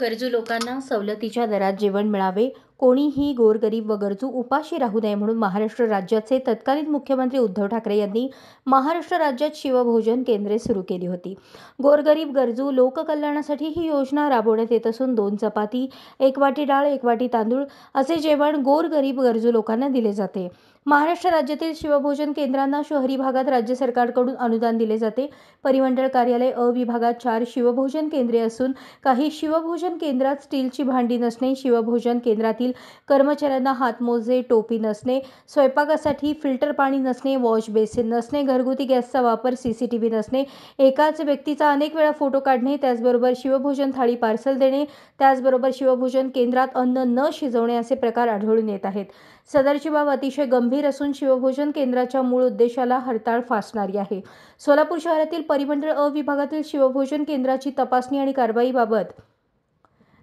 गरजू लोकांना सवलतीच्या दरात जेवण मिळावे, कोणीही गोरगरीब व गरजू उपाशी राहू नये म्हणून महाराष्ट्र राज्याचे तत्कालीन मुख्यमंत्री उद्धव ठाकरे यांनी महाराष्ट्र राज्यात शिवभोजन केंद्रे सुरू केली होती। गोरगरीब गरजू लोककल्याणासाठी ही योजना राबवण्यात येत असून 2 चपाती, 1 वाटी डाळ, 1 वाटी तांदूळ असे जेवण गोरगरीब गरजू लोकांना दिले जाते। महाराष्ट्र राज्यातील शिवभोजन केंद्रांना शहरी भागात राज्य सरकारकडून अनुदान दिले जाते। परिमंडळ कार्यालय अ विभागात 4 शिवभोजन केंद्रे असून काही शिवभोजन केंद्रात स्टीलची भांडी नसणे, शिवभोजन केंद्रातील कर्मचाऱ्यांना हातमोजे, टोपी नसणे, स्वयंपाकासाठी फिल्टर पाणी नसणे, वॉश बेसिन नसणे, घरगुती गॅसचा वापर, सीसीटीव्ही नसणे, एकाच व्यक्तीचा अनेक वेळा फोटो काढणे, त्याचबरोबर शिवभोजन थाळी पार्सल देणे, त्याचबरोबर शिवभोजन केंद्रात अन्न न शिजवणे असे प्रकार आढळून येत आहेत। सदरची बाब अतिशय गंभीर असून शिवभोजन केंद्राच्या मूळ उद्देशाला हरताळ फासणारी आहे। सोलापूर शहरातील परिमंडळ अ विभागातील शिवभोजन केंद्राची तपासणी आणि कारवाईबाबत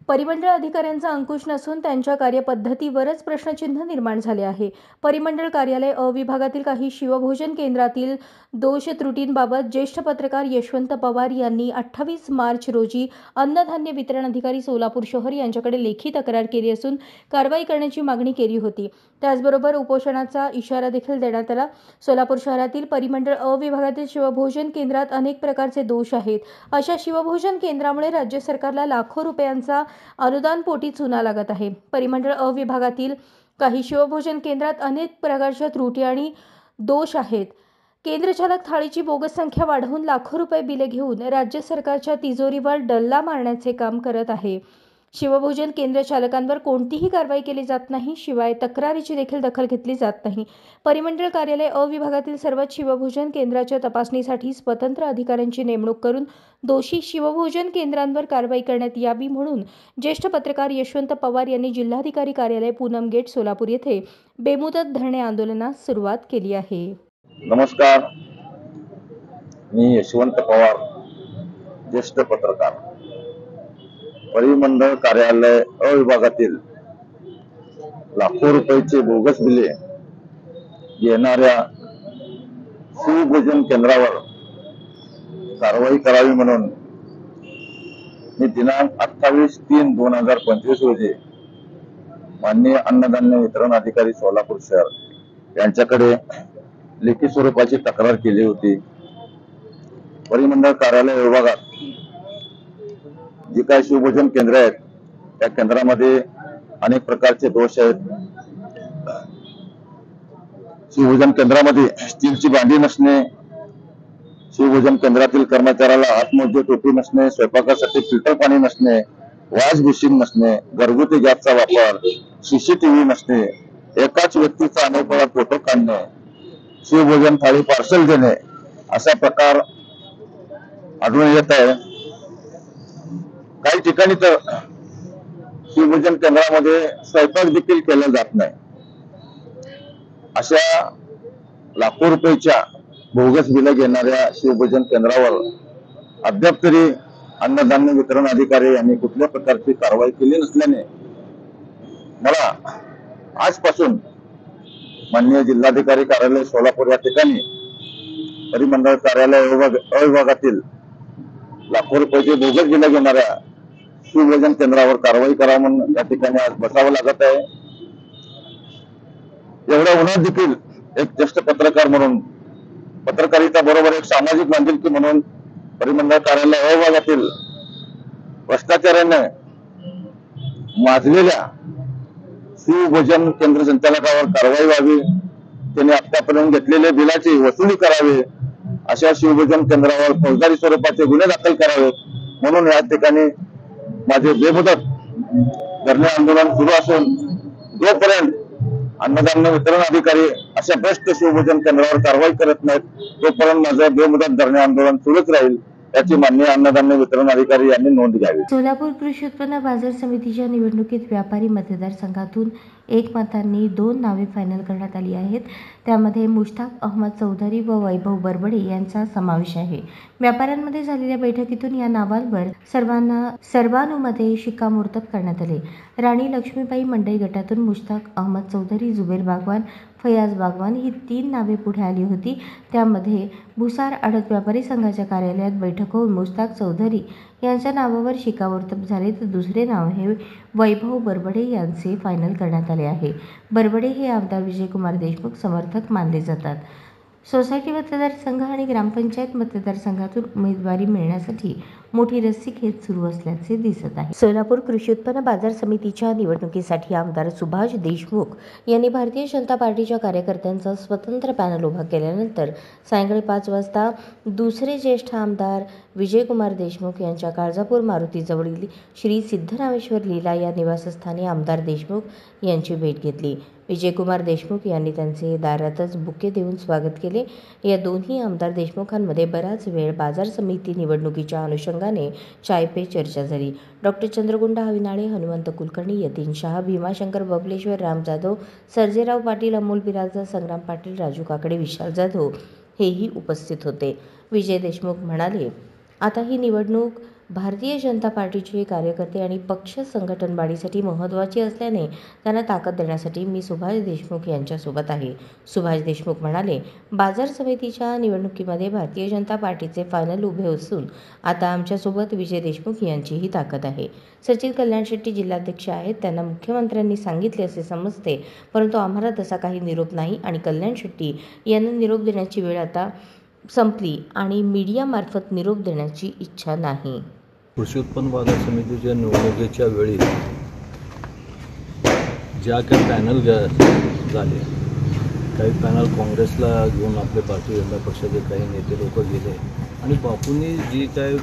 परिमंडळ अधिकाऱ्यांचा अंकुश नसून त्यांच्या कार्यपद्धतीवरच प्रश्नचिन्ह निर्माण झाले आहे। परिमंडळ कार्यालय अ विभागातील काही शिवभोजन केंद्रातील दोष त्रुटींबाबत ज्येष्ठ पत्रकार यशवंत पवार यांनी 28 मार्च रोजी अन्नधान्य वितरण अधिकारी सोलापूर शहर यांच्याकडे लेखी तक्रार केली असून कारवाई करण्याची मागणी केली होती। त्याचबरोबर उपोषणाचा इशारा देखील देण्यात आला। सोलापूर शहरातील परिमंडळ अ विभागातील शिवभोजन केंद्रात अनेक प्रकारचे दोष आहेत। अशा शिवभोजन केंद्रामुळे राज्य सरकारला लाखो रुपयांचा अनुदान पोटी चुना लागत आहे। परिमंडळ अ विभागातील काही शिवभोजन केंद्रात अनेक प्रकारच्या त्रुटी आणि दोष आहेत। केंद्रचालक थाळीची बोगस संख्या वाढवून लाखो रुपये बिले घेऊन राज्य सरकारच्या तिजोरीवर डल्ला मारण्याचे काम करत आहे। शिवभोजन केंद्र चालकांवर कोणतीही कारवाई केली जात नाही, शिवाय तक्रारीची देखील दखल घेतली जात नाही। परिमंडळ कार्यालय अ विभागातील सर्वच शिवभोजन केंद्राच्या तपासणीसाठी स्वतंत्र अधिकाऱ्यांची नेमणूक करून दोषी शिवभोजन केंद्रांवर कारवाई करण्यात यावी म्हणून ज्येष्ठ पत्रकार यशवंत पवार यांनी जिल्हाधिकारी कार्यालय पूनम गेट सोलापूर येथे बेमुदत धरणे आंदोलनास सुरुवात केली आहे। नमस्कार, मी यशवंत पवार, ज्येष्ठ पत्रकार। परिमंडळ कार्यालय अ विभागातील लाखो रुपयाचे बोगस बिले येणाऱ्या शिवभोजन केंद्रावर कारवाई करावी म्हणून मी दिनांक 28/3/2025 रोजी माननीय अन्नधान्य वितरण अधिकारी सोलापूर शहर यांच्याकडे लेखी स्वरूपाची तक्रार केली होती। परिमंडळ कार्यालय विभागात जी काही शिवभोजन केंद्र आहेत त्या केंद्रामध्ये अनेक प्रकारचे दोष आहेत। शिवभोजन केंद्रामध्ये स्टीलची भांडी नसणे, शिवभोजन केंद्रातील कर्मचाऱ्याला हातमोजे, टोपी नसणे, स्वयंपाकासाठी फिल्टर पाणी नसणे, वॉश बेसिन नसणे, घरगुती गॅसचा वापर, सीसीटीव्ही नसणे, एकाच व्यक्तीचा अनेक वेळा फोटो काढणे, शिवभोजन थाळी पार्सल देणे असा प्रकार आढळून येत आहे। काही ठिकाणी तर शिवभोजन केंद्रामध्ये स्वयंपाक देखील केला जात नाही। अशा लाखो रुपयाच्या बोगस बिले घेणाऱ्या शिवभोजन केंद्रावर अद्याप तरी अन्नधान्य वितरण अधिकारी यांनी कुठल्या प्रकारची कारवाई केली नसल्याने मला आजपासून माननीय जिल्हाधिकारी कार्यालय सोलापूर या ठिकाणी परिमंडळ कार्यालय अ विभागातील लाखो रुपयाचे बोगस बिले घेणाऱ्या शिवभोजन केंद्रावर कारवाई करावी म्हणून या ठिकाणी आज बसावं लागत आहे। एवढ्या उन्हात देखील एक ज्येष्ठ पत्रकार म्हणून, पत्रकारिता बरोबर एक सामाजिक बांधिलकी म्हणून परिमंडळ कार्यालय अ विभागातील भ्रष्टाचाराने माजलेल्या शिवभोजन केंद्र संचालकावर कारवाई व्हावी, त्यांनी आतापर्यंत घेतलेल्या बिलाची वसुली करावी, अशा शिवभोजन केंद्रावर फौजदारी स्वरूपाचे गुन्हे दाखल करावे म्हणून या ठिकाणी माझे बेमुदत धरणे आंदोलन सुरू असून जोपर्यंत अन्नधान्य वितरण अधिकारी अशा भ्रष्ट शिवभोजन केंद्रावर कारवाई करत नाहीत तोपर्यंत माझं बेमुदत धरणे आंदोलन सुरूच राहील, याची माननीय अन्नधान्य वितरण अधिकारी यांनी नोंद घ्यावी। सोलापूर कृषी उत्पन्न बाजार समितीच्या निवडणुकीत व्यापारी मतदारसंघातून एकमतांनी 2 नावे फायनल करण्यात आली आहेत। त्यामध्ये मुश्ताक अहमद चौधरी व वैभव बरबडे यांचा समावेश आहे। व्यापाऱ्यांमध्ये झालेल्या बैठकीतून या नावांवर सर्वानुमते शिक्कामोर्तब करण्यात आले। राणी लक्ष्मीबाई मंडई गटातून मुश्ताक अहमद चौधरी, जुबेर बागवान, फयाज बागवान ही 3 नावे पुढे आली होती। त्यामध्ये भुसार आडत व्यापारी संघाच्या कार्यालयात बैठक होऊन मुश्ताक चौधरी यांच्या नावावर शिक्कामोर्तब झाले, तर दुसरे नाव हे वैभव बरबडे यांचे फायनल करण्यात आले आहे. बरबडे हे आमदार विजयकुमार देशमुख समर्थक मानले जातात. सोसायटी मतदारसंघ आणि ग्रामपंचायत मतदारसंघातून उमेदवारी मिळण्यासाठी मोठी रस्सीखेच सुरू असल्याचे दिसत आहे. सोलापूर कृषी उत्पन्न बाजार समितीच्या निवडणुकीसाठी आमदार सुभाष देशमुख यांनी भारतीय जनता पार्टीच्या कार्यकर्त्यांचा स्वतंत्र पॅनल उभा केल्यानंतर सायंकाळी 5 वाजता दुसरे ज्येष्ठ आमदार विजयकुमार देशमुख यांच्या काळजापूर मारुतीजवळील श्री सिद्धरामेश्वर लीला या निवासस्थानी आमदार देशमुख यांची भेट घेतली. विजयकुमार देशमुख यांनी त्यांचे दारातच बुके देऊन स्वागत केले. या दोन्ही आमदार देशमुखांमध्ये बराच वेळ बाजार समिती निवडणुकीच्या अनुषंगाने चाय पे चर्चा झाली. डॉक्टर चंद्रगुंडा हविनाळे, हनुमंत कुलकर्णी, यतीन शहा, भीमाशंकर बबलेश्वर, राम जाधव, सर्जेराव पाटील, अमोल बिराजदार, संग्राम पाटील, राजू काकडे, विशाल जाधव हेही उपस्थित होते. विजय देशमुख म्हणाले, आता ही निवडणूक भारतीय जनता पार्टीचे कार्यकर्ते आणि पक्ष संघटन वाढीसाठी महत्त्वाची असल्याने त्यांना ताकद देण्यासाठी मी सुभाष देशमुख यांच्यासोबत आहे. सुभाष देशमुख म्हणाले, बाजार समितीच्या निवडणुकीमध्ये भारतीय जनता पार्टीचे फायनल उभे असून आता आमच्यासोबत विजय देशमुख यांचीही ताकद आहे. सचिन कल्याण शेट्टी जिल्हाध्यक्ष आहेत, त्यांना मुख्यमंत्र्यांनी सांगितले असे समजते, परंतु आम्हाला तसा काही निरोप नाही आणि कल्याण शेट्टी यांना निरोप देण्याची वेळ आता संपली आणि मीडियामार्फत निरोप देण्याची इच्छा नाही. कृषी उत्पन्न बाजार समितीच्या निवडणुकीच्या वेळी ज्या काही पॅनल झाले, काही पॅनल काँग्रेसला घेऊन आपले भारतीय जनता पक्षाचे काही नेते लोक गेले आणि बापूंनी जी काय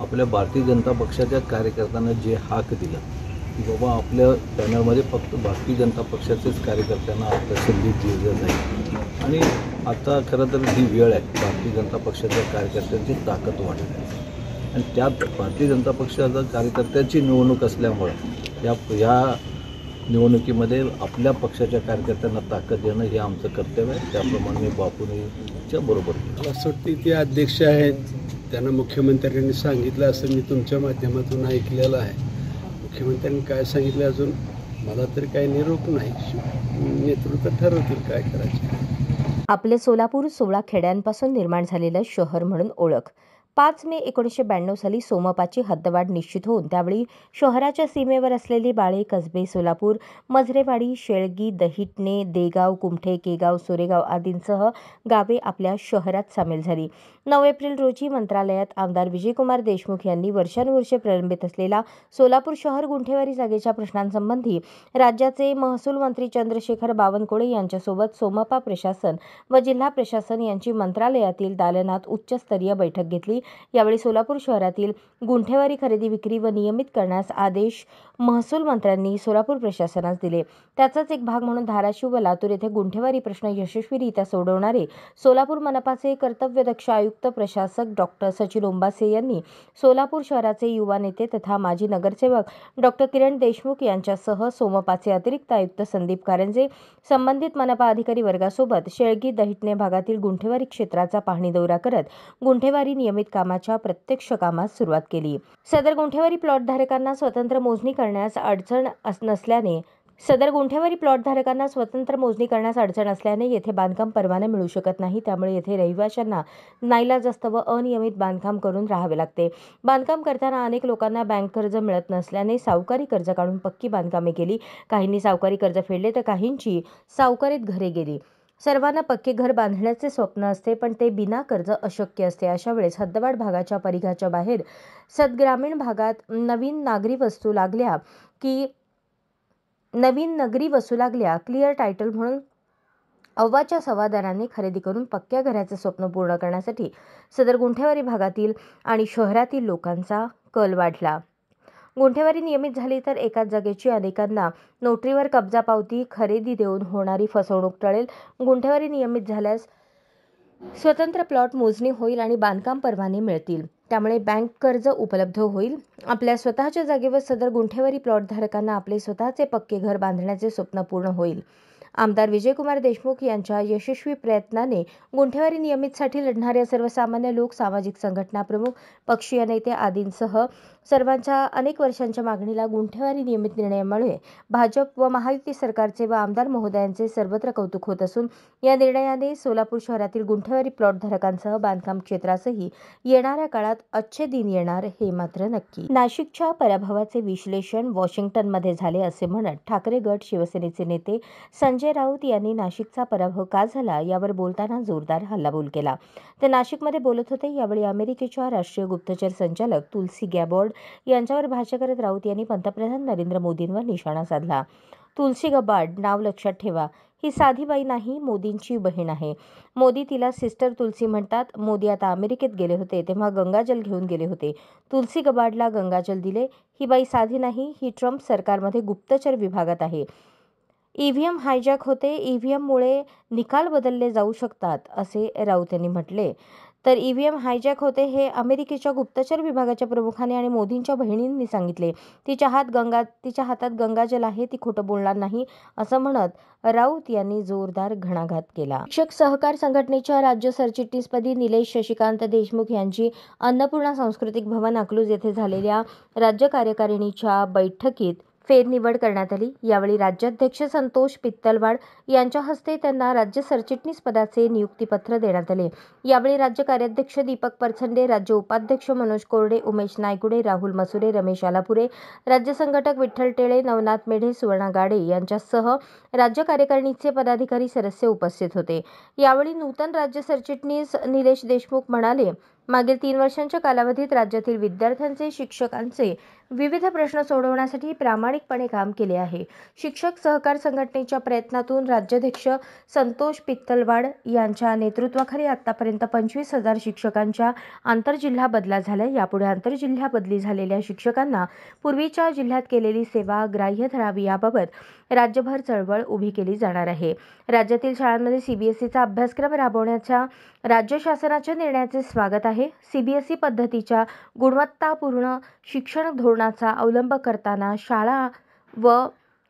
आपल्या भारतीय जनता पक्षाच्या कार्यकर्त्यांना जे हाक दिला की बाबा आपल्या पॅनलमध्ये फक्त भारतीय जनता पक्षाचेच कार्यकर्त्यांना आपल्या संधी दिली जाईल आणि आता खरं तर ही वेळ आहे भारतीय जनता पक्षाच्या कार्यकर्त्यांची ताकद वाढली आहे आणि त्यात भारतीय जनता पक्षाच्या कार्यकर्त्यांची निवडणूक असल्यामुळं या निवडणुकीमध्ये आपल्या पक्षाच्या कार्यकर्त्यांना ताकद देणं हे आमचं कर्तव्य आहे. त्याप्रमाणे बापूंच्या बरोबर मला असं वाटतं ते अध्यक्ष आहेत, त्यांना मुख्यमंत्र्यांनी सांगितलं असं मी तुमच्या माध्यमातून ऐकलेलं आहे. मुख्यमंत्र्यांनी काय सांगितलं अजून मला तरी काही निरोप नाही. नेतृत्व ठरवतील काय करायचं. आपले सोलापूर 16 खेड्यांपासून निर्माण झालेलं शहर म्हणून ओळख. 5 मे 1992 साली सोमपाची हद्दवाढ निश्चित होऊन त्यावेळी शहराच्या सीमेवर असलेली बाळे, कसबे, सोलापूर, मजरेवाडी, शेळगी, दहिटणे, देगाव, कुमठे, केगाव, सोरेगाव आदींसह गावे आपल्या शहरात सामील झाली. 9 एप्रिल रोजी मंत्रालयात आमदार विजयकुमार देशमुख यांनी वर्षानुवर्षे प्रलंबित असलेला सोलापूर शहर गुंठेवारी जागेच्या प्रश्नांसंबंधी राज्याचे महसूल मंत्री चंद्रशेखर बावनकुळे यांच्यासोबत सोमपा प्रशासन व जिल्हा प्रशासन यांची मंत्रालयातील दालनात उच्चस्तरीय बैठक घेतली. यावेळी सोलापूर शहरातील गुंठेवारी खरेदी विक्री व नियमित करण्यास आदेश महसूल मंत्र्यांनी सोलापूर प्रशासनास दिले. त्याचाच एक भाग म्हणून धाराशिव व लातूर येथे गुंठेवारी प्रश्न यशस्वीरित्या सोडवणारे सोलापूर मनपाचे कर्तव्यदक्ष आयुक्त प्रशासक डॉक्टर सचिन ओंबासे यांनी सोलापूर शहराचे युवा नेते तथा माजी नगरसेवक डॉक्टर किरण देशमुख यांच्यासह सोमपाचे अतिरिक्त आयुक्त संदीप कारंजे संबंधित मनपा अधिकारी वर्गासोबत शेळगी, दहिटणे भागातील गुंठेवारी क्षेत्राचा पाहणी दौरा करत गुंठेवारी नियमित कामाच्या प्रत्यक्ष कामास सुरुवात केली. सदर गुंठेवारी प्लॉटधारकांना स्वतंत्र मोजणी करण्यास अडचण असल्याने येथे बांधकाम परवाना मिळू शकत नाही. त्यामुळे येथे रहिवाशांना नाईलाजास्तव अनियमित बांधकाम करून राहावे लागते. बांधकाम करताना अनेक लोकांना बँक कर्ज मिळत नसल्याने सावकारी कर्ज काढून पक्की बांधकामे केली. काहींनी सावकारी कर्ज फेडले तर काहींची सावकारीत घरे गेली. सर्वांना पक्के घर बांधण्याचे स्वप्न असते, पण ते बिना कर्ज अशक्य असते. अशा वेळेस हद्दवाढ भागाच्या परिघाच्या बाहेर ग्रामीण भागात नवीन नगरी वसू लागल्या क्लिअर टायटल म्हणून अव्वाच्या सव्वा दराने खरेदी करून पक्क्या घराचे स्वप्न पूर्ण करण्यासाठी सदर गुंठेवारी भागातील आणि शहरातील लोकांचा कल वाढला. गुंठेवारी नियमित झाली तर एकाच जागेची अनेकांना नोटरीवर कब्जा पावती खरेदी देऊन होणारी फसवणूक टळेल. गुंठेवारी नियमित झाल्यास स्वतंत्र प्लॉट मोजणी होईल आणि बांधकाम परवाने मिळतील. त्यामुळे बँक कर्ज उपलब्ध होईल. आपल्या स्वतःच्या जागेवर सदर गुंठेवारी प्लॉटधारकांना आपले स्वतःचे पक्के घर बांधण्याचे स्वप्न पूर्ण होईल. आमदार विजयकुमार देशमुख यांच्या यशस्वी प्रयत्नाने गुंठेवारी नियमितसाठी लढणाऱ्या सर्वसामान्य लोक, सामाजिक संघटना प्रमुख, पक्षीय नेते आदींसह सर्वांच्या अनेक वर्षांच्या मागणीला गुंठेवारी नियमित निर्णयामुळे भाजप व महायुती सरकारचे व आमदार महोदयांचे सर्वत्र कौतुक होत असून या निर्णयाने सोलापूर शहरातील गुंठेवारी प्लॉट धारकांसह बांधकाम क्षेत्रासही येणाऱ्या काळात अच्छे दिन येणार हे मात्र नक्की. नाशिकच्या पराभवाचे विश्लेषण वॉशिंग्टनमध्ये झाले असे म्हणत ठाकरे गट शिवसेनेचे नेते संजय राऊत यांनी नाशिकचा पराभव का झाला यावर बोलताना जोरदार हल्लाबोल केला. ते नाशिकमध्ये बोलत होते. यावेळी अमेरिकेच्या राष्ट्रीय गुप्तचर संचालक तुलसी गॅबॉर्ड यांच्यावर भाष्य करत राऊत यांनी पंतप्रधान नरेंद्र मोदींवर निशाणा साधला. तुलसी गबार्ड नाव लक्षात ठेवा, ही साधी बाई नाही, मोदींची बहीण आहे. मोदी तिला सिस्टर तुलसी म्हणतात. मोदी आता अमेरिकेत गेले होते तेव्हा गंगाजल घेऊन गेले होते. तुलसी गबार्डला गंगाजल दिले. ही बाई साधी नाही, ही ट्रम्प सरकारमध्ये गुप्तचर विभागात आहे. ईव्हीएम हायजॅक होते. ईव्हीएममुळे निकाल बदलले जाऊ शकतात असे राऊत यांनी म्हटले. तर ईव्हीएम हायजॅक होते हे अमेरिकेच्या गुप्तचर विभागाच्या प्रमुखाने आणि मोदींच्या बहिणींनी सांगितले. तिच्या हातात गंगाजल आहे, ती खोटं बोलणार नाही असं म्हणत राऊत यांनी जोरदार घणाघात केला. शिक्षक सहकार संघटनेच्या राज्य सरचिटणीसपदी निलेश शशिकांत देशमुख यांची अन्नपूर्णा सांस्कृतिक भवन अकलूज येथे झालेल्या राज्य कार्यकारिणीच्या बैठकीत फेरनिवड करण्यात आली. यावेळी राज्याध्यक्ष संतोष पित्तलवाड यांच्या हस्ते त्यांना राज्य सरचिटणीस पदाचे नियुक्तीपत्र देण्यात आले. यावेळी राज्य कार्याध्यक्ष दीपक परछंडे, राज्य उपाध्यक्ष मनोज कोरडे, उमेश नायकुडे, राहुल मसुरे, रमेश आलापुरे, राज्य संघटक विठ्ठल टेळे, नवनाथ मेढे, सुवर्णा गाडे यांच्यासह राज्य कार्यकारिणीचे पदाधिकारी सदस्य उपस्थित होते. यावेळी नूतन राज्य सरचिटणीस निलेश देशमुख म्हणाले, मागील 3 वर्षांच्या कालावधीत राज्यातील विद्यार्थ्यांचे, शिक्षकांचे विविध प्रश्न सोडवण्यासाठी प्रामाणिकपणे काम केले आहे. शिक्षक सहकार संघटनेच्या प्रयत्नातून राज्याध्यक्ष संतोष पित्तलवाड यांच्या नेतृत्वाखाली आतापर्यंत 25,000 शिक्षकांच्या आंतरजिल्हा बदल्या झाल्या. यापुढे आंतरजिल्हा बदली झालेल्या शिक्षकांना पूर्वीच्या जिल्ह्यात केलेली सेवा ग्राह्य धरावी याबाबत राज्यभर चळवळ उभी केली जाणार आहे. राज्यातील शाळांमध्ये सीबीएसईचा अभ्यासक्रम राबवण्याच्या राज्य शासनाच्या निर्णयाचे स्वागत आहे. सीबीएसई पद्धतीच्या गुणवत्तापूर्ण शिक्षण धोरणाचा अवलंब करताना शाळा व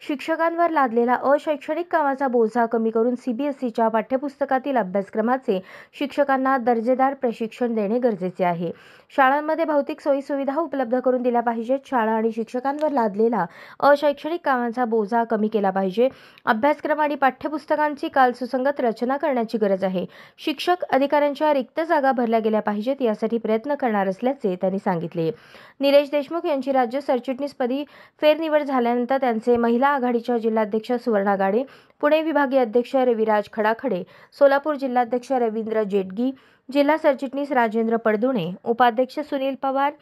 शिक्षकांवर लादलेला अशैक्षणिक कामाचा बोजा कमी करून सीबीएसईच्या पाठ्यपुस्तकातील अभ्यासक्रमाचे शिक्षकांना दर्जेदार प्रशिक्षण देणे गरजेचे आहे. शाळांमध्ये भौतिक सोयीसुविधा उपलब्ध करून दिल्या पाहिजेत. शाळा आणि शिक्षकांवर लादलेला अशैक्षणिक कामाचा बोजा कमी केला पाहिजे. अभ्यासक्रम आणि पाठ्यपुस्तकांची कालसुसंगत रचना करण्याची गरज आहे. शिक्षक अधिकाऱ्यांच्या रिक्त जागा भरल्या गेल्या पाहिजेत, यासाठी प्रयत्न करणार असल्याचे त्यांनी सांगितले. निलेश देशमुख यांची राज्य सरचिटणीसपदी फेरनिवड झाल्यानंतर त्यांचे महिला आघाडीच्या जिल्हाध्यक्ष सुवर्णा गाडे, पुणे विभागीय अध्यक्ष रविराज खडाखडे, सोलापूर जिल्हाध्यक्ष रवींद्र जेटगी, जिल्हा सरचिटणीस राजेंद्र पडदुणे, उपाध्यक्ष सुनील पवार,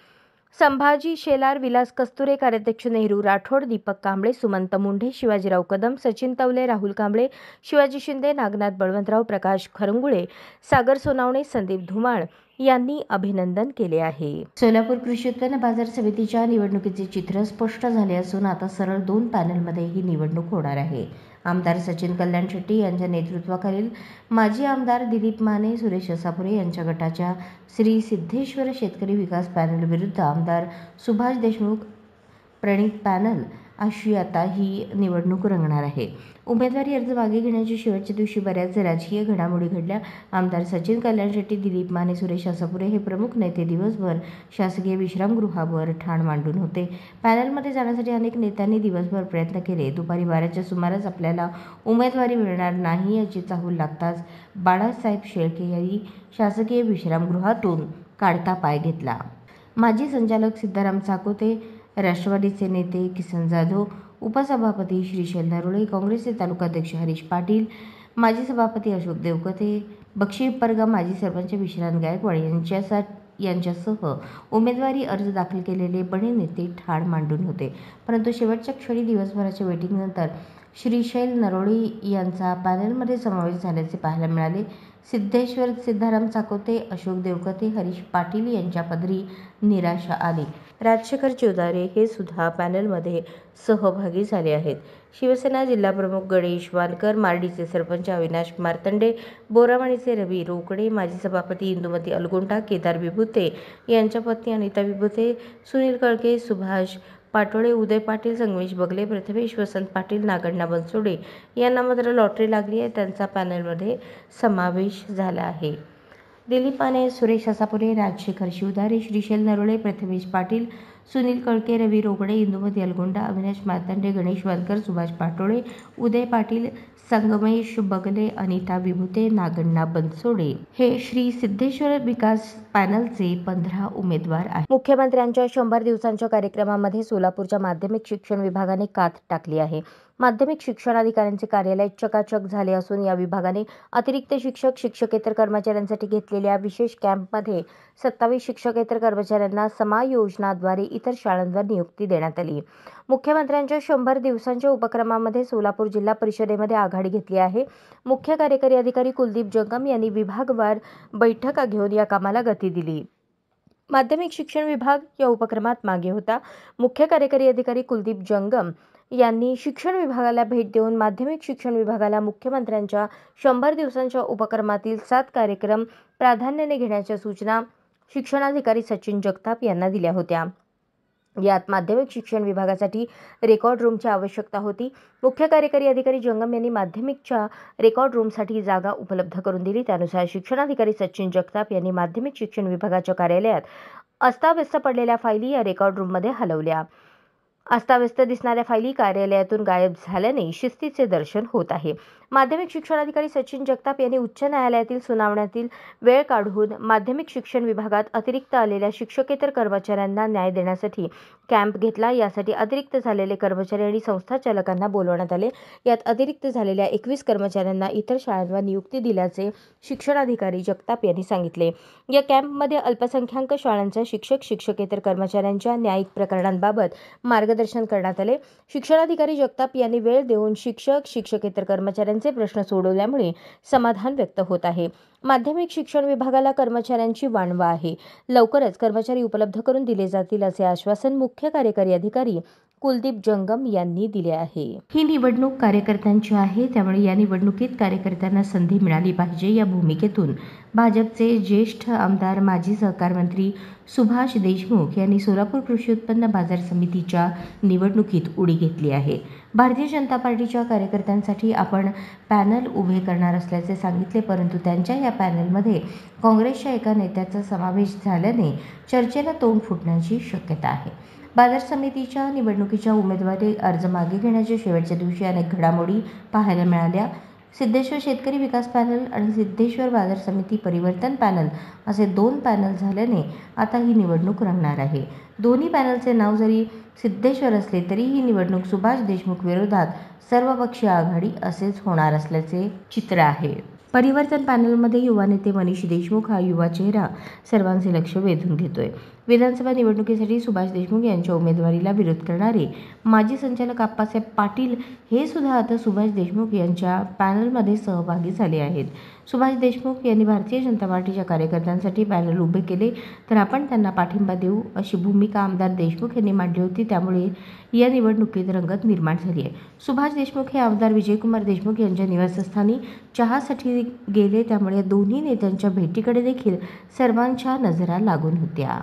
संभाजी शेलार, विलास कस्तुरे, कार्याध्यक्ष नेहरू राठोड, दीपक कांबळे, सुमंत मुंढे, शिवाजीराव कदम, सचिन तवले, राहुल कांबळे, शिवाजी शिंदे, नागनाथ बळवंतराव, प्रकाश खरंगुळे, सागर सोनावणे, संदीप धुमाळ यांनी अभिनंदन केले आहे. सोलापूर कृषी उत्पन्न बाजार समितीच्या निवडणुकीचे चित्र स्पष्ट झाले असून आता सरळ 2 पॅनलमध्ये ही निवडणूक होणार आहे. आमदार सचिन कल्याण शेट्टी यांच्या नेतृत्वाखालील माजी आमदार दिलीप माने, सुरेश असापुरे यांच्या गटाच्या श्री सिद्धेश्वर शेतकरी विकास पॅनल विरुद्ध आमदार सुभाष देशमुख प्रणित पॅनल अशी आता ही निवडणूक रंगणार आहे. उमेदवारी अर्ज मागे घेण्याच्या शेवटच्या दिवशी बऱ्याच राजकीय घडामोडी घडल्या. आमदार सचिन कल्याण शेट्टी, दिलीप माने, सुरेश असापुरे हे प्रमुख नेते दिवसभर शासकीय विश्रामगृहावर ठाण मांडून होते. पॅनलमध्ये जाण्यासाठी अनेक नेत्यांनी दिवसभर प्रयत्न केले. दुपारी 12च्या सुमारास आपल्याला उमेदवारी मिळणार नाही याची चाहूल लागताच बाळासाहेब शेळके यांनी शासकीय विश्रामगृहातून काढता पाय घेतला. माजी संचालक सिद्धाराम चाकोते, राष्ट्रवादीचे नेते किसन जाधव, उपसभापती श्रीशैल नरोळे, काँग्रेसचे तालुकाध्यक्ष हरीश पाटील, माजी सभापती अशोक देवकते, बक्षी परगा माजी सरपंच विश्रांत गायकवाड यांच्यासह उमेदवारी अर्ज दाखल केलेले बडे नेते ठाण मांडून होते. परंतु शेवटच्या क्षणी दिवसभराच्या वेटिंगनंतर श्रीशैल नरोळे यांचा पॅनलमध्ये समावेश झाल्याचे पाहायला मिळाले. सिद्धेश्वर सिद्धाराम चाकोते, अशोक देवकते, हरीश पाटील यांच्या पदरी निराशा आली. राजशेखर चिवदारे हे सुद्धा पॅनलमध्ये सहभागी झाले आहेत. शिवसेना जिल्हाप्रमुख गणेश वानकर, मार्डीचे सरपंच अविनाश मार्तंडे, बोरामणीचे रवी रोकडे, माजी सभापती इंदुमती अलगोंटा, केदार विभुते यांच्या पत्नी अनिता विभुते, सुनील कळके, सुभाष पाटोळे, उदय पाटील, संगमेश बगले, प्रथमेश वसंत पाटील, नागण्णा बनसोडे यांना मात्र लॉटरी लागली आहे. त्यांचा पॅनलमध्ये समावेश झाला आहे. दिलीप माने, सुरेश असापुरे, राजशेखर शिवधारे, श्रीशैल नरोळे, प्रथमेश पाटील, सुनील कळके, रवी रोगडे, इंदुमती अलगोंडा, अविनाश मार्तंडे, गणेश वानकर, सुभाष पाटोळे, उदय पाटील, संगमेश बगले, अनिता विभुते, नागण्णा बनसोडे हे श्री सिद्धेश्वर विकास पॅनलचे 15 उमेदवार आहेत. मुख्यमंत्र्यांच्या 100 दिवसांच्या कार्यक्रमामध्ये सोलापूरच्या माध्यमिक शिक्षण विभागाने कात टाकली आहे. माध्यमिक शिक्षणाधिकाऱ्यांचे कार्यालय चकाचक झाले असून या विभागाने अतिरिक्त शिक्षक, शिक्षकेतर कर्मचाऱ्यांसाठी घेतलेल्या विशेष कॅम्पमध्ये 27 शिक्षकेतर कर्मचाऱ्यांना समायोजनाद्वारे इतर शाळांवर नियुक्ती देण्यात आली. मुख्यमंत्र्यांच्या 100 दिवसांच्या उपक्रमामध्ये सोलापूर जिल्हा परिषदेमध्ये आघाडी घेतली आहे. मुख्य कार्यकारी अधिकारी कुलदीप जंगम यांनी विभागवार बैठका घेऊन या कामाला गती दिली. माध्यमिक शिक्षण विभाग या उपक्रमात मागे होता. मुख्य कार्यकारी अधिकारी कुलदीप जंगम यांनी शिक्षण विभागाला भेट देऊन माध्यमिक शिक्षण विभागाला मुख्यमंत्र्यांच्या 100 दिवसांच्या उपक्रमातील 7 कार्यक्रम प्राधान्याने घेण्याच्या सूचना शिक्षणाधिकारी सचिन जगताप यांना दिल्या होत्या. यात माध्यमिक शिक्षण विभागासाठी रेकॉर्ड रूमची आवश्यकता होती. मुख्य कार्यकारी अधिकारी जंगम यांनी माध्यमिकच्या रेकॉर्ड रूमसाठी जागा उपलब्ध करून दिली. त्यानुसार शिक्षणाधिकारी सचिन जगताप यांनी माध्यमिक शिक्षण विभागाच्या कार्यालयात अस्ताव्यस्त पडलेल्या फायली या रेकॉर्ड रूममध्ये हलवल्या. अस्ताव्यस्त दिसणाऱ्या फायली कार्यालयातून गायब झाल्याने शिस्तीचे दर्शन होत आहे. माध्यमिक शिक्षणाधिकारी सचिन जगताप यांनी उच्च न्यायालयातील सुनावण्यातील वेळ काढून माध्यमिक शिक्षण विभागात अतिरिक्त आलेल्या शिक्षकेतर कर्मचाऱ्यांना न्याय देण्यासाठी कॅम्प घेतला. यासाठी अतिरिक्त झालेले कर्मचारी आणि संस्थाचालकांना बोलवण्यात आले. यात अतिरिक्त झालेल्या 21 कर्मचाऱ्यांना इतर शाळांवर नियुक्ती दिल्याचे शिक्षणाधिकारी जगताप यांनी सांगितले. या कॅम्पमध्ये अल्पसंख्याक शाळांच्या शिक्षक, शिक्षकेतर कर्मचाऱ्यांच्या न्यायिक प्रकरणांबाबत मार्गदर्शन करण्यात आले. शिक्षणाधिकारी जगताप यांनी वेळ देऊन शिक्षक, शिक्षकेतर कर्मचाऱ्यांचे प्रश्न सोडवल्यामुळे समाधान व्यक्त होत आहे. माध्यमिक शिक्षण विभागाला कर्मचाऱ्यांची वानवा आहे. लवकरच कर्मचारी उपलब्ध करून दिले जातील असे आश्वासन मुख्य कार्यकारी अधिकारी कुलदीप जंगम यांनी दिले आहे. ही निवडणूक कार्यकर्त्यांची आहे, त्यामुळे या निवडणुकीत कार्यकर्त्यांना संधी मिळाली पाहिजे या भूमिकेतून भाजपचे ज्येष्ठ आमदार माजी सहकार मंत्री सुभाष देशमुख यांनी सोलापूर कृषी उत्पन्न बाजार समितीच्या निवडणुकीत उडी घेतली आहे. भारतीय जनता पार्टीच्या कार्यकर्त्यांसाठी आपण पॅनल उभे करणार असल्याचे सांगितले, परंतु त्यांच्या या पॅनलमध्ये काँग्रेसच्या एका नेत्याचा समावेश झाल्याने चर्चेला तोंड फुटण्याची शक्यता आहे. बाजार समितीच्या निवडणुकीच्या उमेदवारी अर्ज मागे घेण्याच्या शेवटच्या दिवशी अनेक घडामोडी पाहायला मिळाल्या. सिद्धेश्वर शेतकरी विकास पॅनल आणि सिद्धेश्वर बाजार समिती परिवर्तन पॅनल असे 2 पॅनल झाल्याने आता ही निवडणूक रंगणार आहे. दोन्ही पॅनलचे नाव जरी सिद्धेश्वर असले तरी ही निवडणूक सुभाष देशमुख विरोधात सर्वपक्षीय आघाडी असेच होणार असल्याचे चित्र आहे. परिवर्तन पॅनलमध्ये युवा नेते मनीष देशमुख हा युवा चेहरा सर्वांचे लक्ष वेधून घेतोय. विधानसभा निवडणुकीसाठी सुभाष देशमुख यांच्या उमेदवारीला विरोध करणारे माजी संचालक आप्पासाहेब पाटील हे सुद्धा आता सुभाष देशमुख यांच्या पॅनलमध्ये सहभागी झाले आहेत. सुभाष देशमुख यांनी भारतीय जनता पार्टीच्या कार्यकर्त्यांसाठी पॅनल उभे केले तर आपण त्यांना पाठिंबा देऊ अशी भूमिका आमदार देशमुख यांनी मांडली होती. त्यामुळे या निवडणुकीत रंगत निर्माण झाली आहे. सुभाष देशमुख हे आमदार विजयकुमार देशमुख यांच्या निवासस्थानी चहासाठी गेले, त्यामुळे दोन्ही नेत्यांच्या भेटीकडे देखील सर्वांच्या नजरा लागून होत्या.